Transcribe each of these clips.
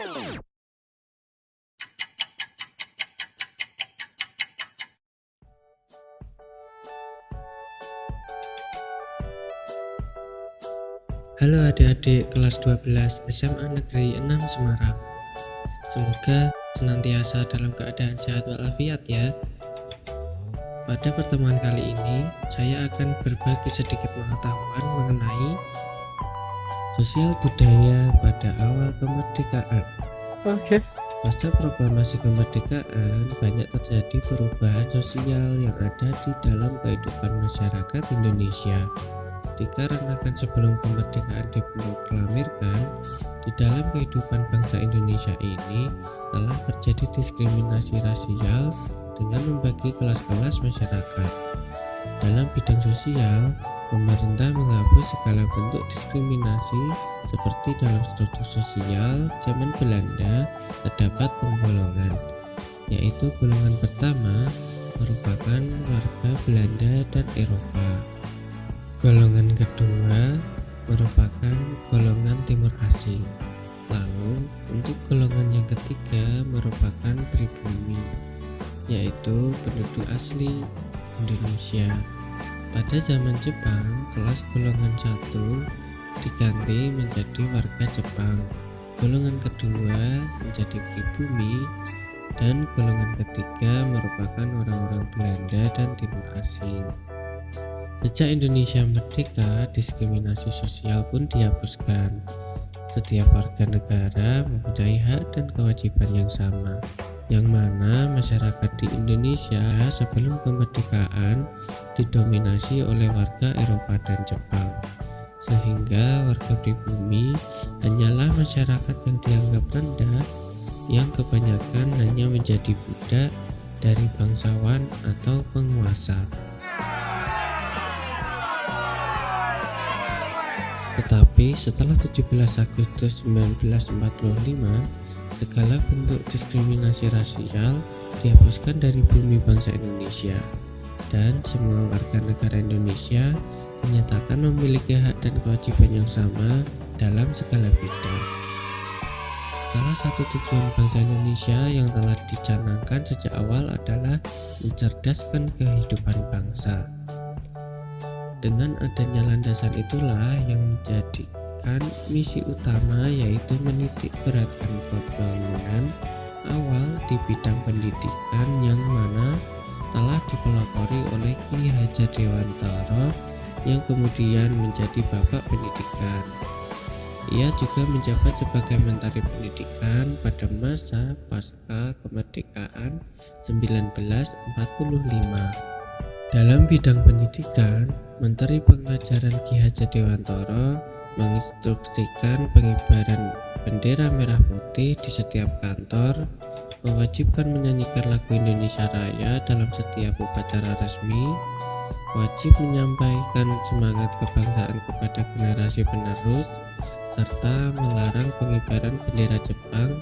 Halo adik-adik kelas 12 SMA Negeri 6 Semarang. Semoga senantiasa dalam keadaan sehat walafiat ya. Pada pertemuan kali ini, saya akan berbagi sedikit pengetahuan mengenai sosial budaya pada awal kemerdekaan. Pasca proklamasi kemerdekaan, banyak terjadi perubahan sosial yang ada di dalam kehidupan masyarakat Indonesia. Dikarenakan sebelum kemerdekaan diproklamirkan, di dalam kehidupan bangsa Indonesia ini telah terjadi diskriminasi rasial dengan membagi kelas-kelas masyarakat. Dalam bidang sosial, pemerintah menghapus segala bentuk diskriminasi seperti dalam struktur sosial zaman Belanda terdapat penggolongan, yaitu golongan pertama merupakan warga Belanda dan Eropa. Golongan kedua merupakan golongan timur asing. Lalu untuk golongan yang ketiga merupakan pribumi, yaitu penduduk asli Indonesia. Pada zaman Jepang, kelas golongan 1 diganti menjadi warga Jepang, golongan kedua menjadi pribumi, dan golongan ketiga merupakan orang-orang Belanda dan timur asing. Sejak Indonesia merdeka, diskriminasi sosial pun dihapuskan. Setiap warga negara mempunyai hak dan kewajiban yang sama, yang mana masyarakat di Indonesia sebelum kemerdekaan didominasi oleh warga Eropa dan Jepang, sehingga warga pribumi hanyalah masyarakat yang dianggap rendah, yang kebanyakan hanya menjadi budak dari bangsawan atau penguasa. Tetapi setelah 17 Agustus 1945, segala bentuk diskriminasi rasial dihapuskan dari bumi bangsa Indonesia, dan semua warga negara Indonesia dinyatakan memiliki hak dan kewajiban yang sama dalam segala bidang. Salah satu tujuan bangsa Indonesia yang telah dicanangkan sejak awal adalah mencerdaskan kehidupan bangsa. Dengan adanya landasan itulah yang menjadikan misi utama, yaitu menitik beratkan pembangunan awal di bidang pendidikan yang mana telah dipelopori oleh Ki Hajar Dewantara yang kemudian menjadi Bapak Pendidikan. Ia juga menjabat sebagai Menteri Pendidikan pada masa pasca kemerdekaan 1945. Dalam bidang pendidikan, Menteri Pengajaran Ki Hajar Dewantara menginstruksikan pengibaran bendera merah putih di setiap kantor, mewajibkan menyanyikan lagu Indonesia Raya dalam setiap upacara resmi, wajib menyampaikan semangat kebangsaan kepada generasi penerus, serta melarang pengibaran bendera Jepang,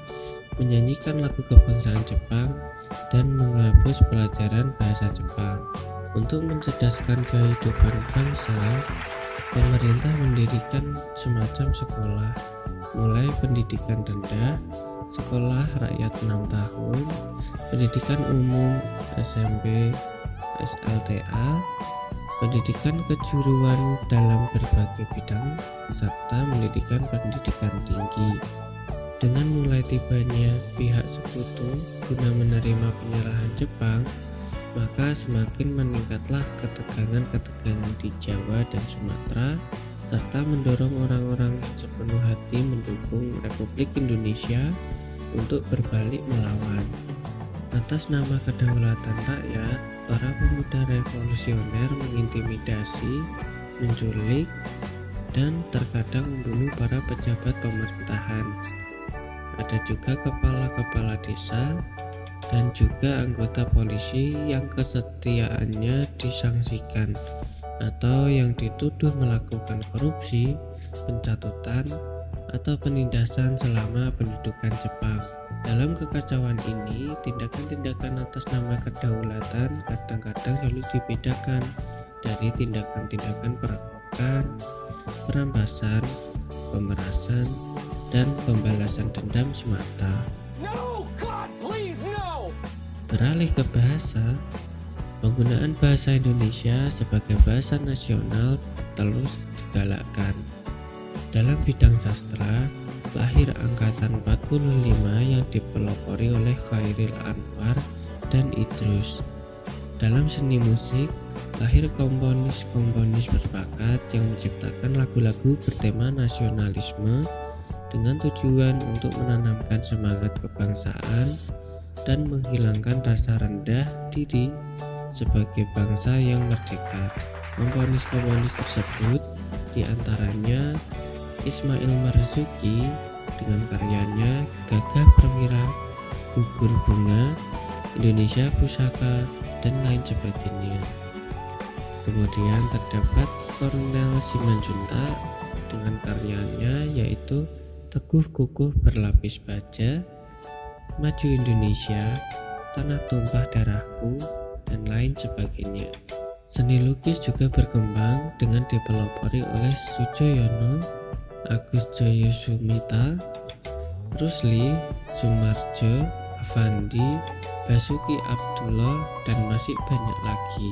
menyanyikan lagu kebangsaan Jepang, dan menghapus pelajaran bahasa Jepang. Untuk mencerdaskan kehidupan bangsa, pemerintah mendirikan semacam sekolah, mulai pendidikan rendah, sekolah rakyat 6 tahun, pendidikan umum SMP, SLTA, pendidikan kejuruan dalam berbagai bidang, serta pendidikan tinggi. Dengan mulai tibanya pihak sekutu guna menerima penyerahan Jepang, maka semakin meningkatlah ketegangan di Jawa dan Sumatera, serta mendorong orang-orang sepenuh hati mendukung Republik Indonesia untuk berbalik melawan. Atas nama kedaulatan rakyat, para pemuda revolusioner mengintimidasi, menculik, dan terkadang membunuh para pejabat pemerintahan. Ada juga kepala-kepala desa dan juga anggota polisi yang kesetiaannya disangsikan atau yang dituduh melakukan korupsi, pencatutan, atau penindasan selama pendudukan Jepang. Dalam kekacauan ini, tindakan-tindakan atas nama kedaulatan kadang-kadang sulit dibedakan dari tindakan-tindakan perampokan, perampasan, pemerasan, dan pembalasan dendam semata. No, God, please, no! Beralih ke bahasa, penggunaan bahasa Indonesia sebagai bahasa nasional terus digalakkan. Dalam bidang sastra, lahir angkatan 45 yang dipelopori oleh Chairil Anwar dan Idrus. Dalam seni musik, lahir komponis-komponis berbakat yang menciptakan lagu-lagu bertema nasionalisme dengan tujuan untuk menanamkan semangat kebangsaan dan menghilangkan rasa rendah diri sebagai bangsa yang merdeka. Komponis-komponis tersebut diantaranya Ismail Marzuki dengan karyanya Gagah Perwira, Gugur Bunga, Indonesia Pusaka, dan lain sebagainya. Kemudian terdapat Kornel Simanjuntak dengan karyanya yaitu Teguh Kukuh Berlapis Baja, Maju Indonesia, Tanah Tumpah Darahku, dan lain sebagainya. Seni lukis juga berkembang dengan dipelopori oleh Sujoyono, Agus Joyosumita, Rusli, Sumarjo, Avandi, Basuki Abdullah, dan masih banyak lagi.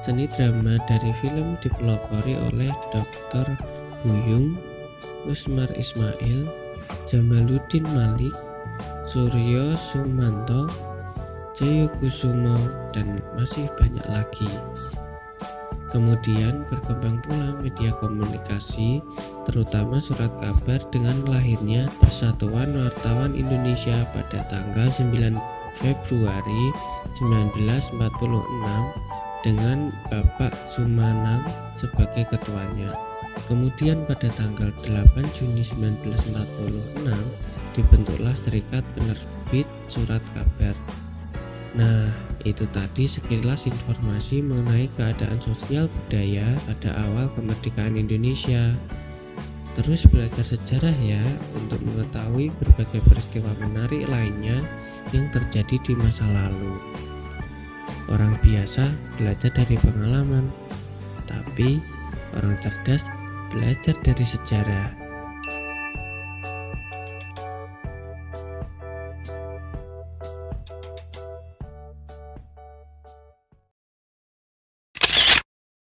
Seni drama dari film dipelopori oleh Dr. Buyung, Usmar Ismail, Jamaluddin Malik, Suryo Sumanto, Jayo Kusumo, dan masih banyak lagi. Kemudian berkembang pula media komunikasi, terutama surat kabar dengan lahirnya Persatuan Wartawan Indonesia pada tanggal 9 Februari 1946 dengan Bapak Sumanang sebagai ketuanya. Kemudian pada tanggal 8 Juni 1946 dibentuklah Serikat Penerbit Surat Kabar. Nah, itu tadi sekilas informasi mengenai keadaan sosial budaya pada awal kemerdekaan Indonesia. Terus belajar sejarah ya untuk mengetahui berbagai peristiwa menarik lainnya yang terjadi di masa lalu. Orang biasa belajar dari pengalaman, tapi orang cerdas belajar dari sejarah.